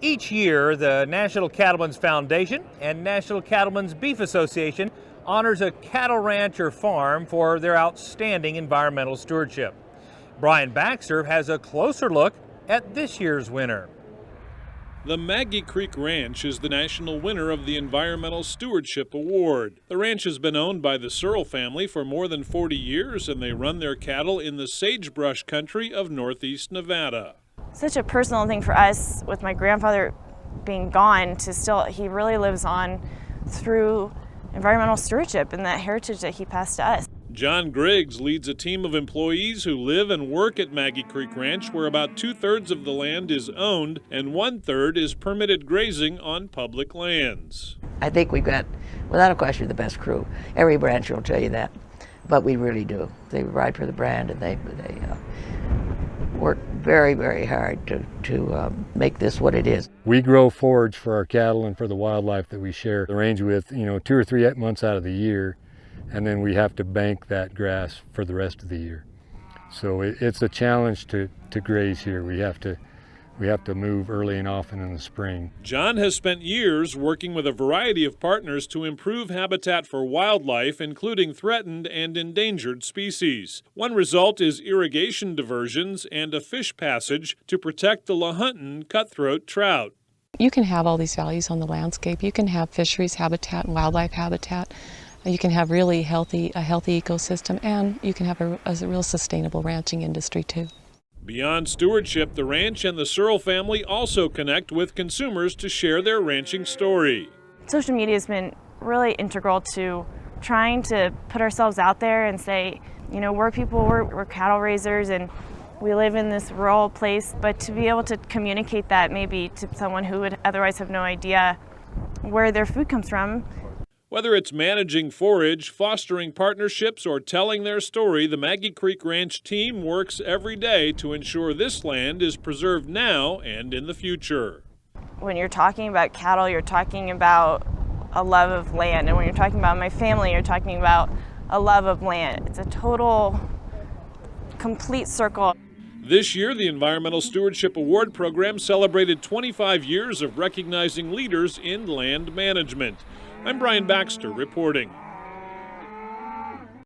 Each year, the National Cattlemen's Foundation and National Cattlemen's Beef Association honors a cattle ranch or farm for their outstanding environmental stewardship. Brian Baxter has a closer look at this year's winner. The Maggie Creek Ranch is the national winner of the Environmental Stewardship Award. The ranch has been owned by the SEARLE family for more than 40 years, and they run their cattle in the sagebrush country of northeast Nevada. Such a personal thing for us, with my grandfather being gone, he really lives on through environmental stewardship and that heritage that he passed to us. John GRIGGS leads a team of employees who live and work at Maggie Creek Ranch, where about 2/3 of the land is owned and 1/3 is permitted grazing on public lands. I think we've got, without a question, the best crew. Every ranch will tell you that, but we really do. They ride for the brand, and they work very, very hard to make this what it is. We grow forage for our cattle and for the wildlife that we share the range with, 2 or 3 months out of the year. And then we have to bank that grass for the rest of the year. So it's a challenge to graze here. We have to move early and often in the spring. John has spent years working with a variety of partners to improve habitat for wildlife, including threatened and endangered species. One result is irrigation diversions and a fish passage to protect the Lahontan cutthroat trout. You can have all these values on the landscape. You can have fisheries habitat and wildlife habitat. You can have a healthy ecosystem, and you can have a real sustainable ranching industry too. Beyond stewardship, the ranch and the SEARLE family also connect with consumers to share their ranching story. Social media has been really integral to trying to put ourselves out there and say, we're cattle raisers and we live in this rural place, but to be able to communicate that maybe to someone who would otherwise have no idea where their food comes from. Whether it's managing forage, fostering partnerships, or telling their story, the Maggie Creek Ranch team works every day to ensure this land is preserved now and in the future. When you're talking about cattle, you're talking about a love of land. And when you're talking about my family, you're talking about a love of land. It's a total, complete circle. This year, the Environmental Stewardship Award program celebrated 25 years of recognizing leaders in land management. I'm Brian Baxter reporting.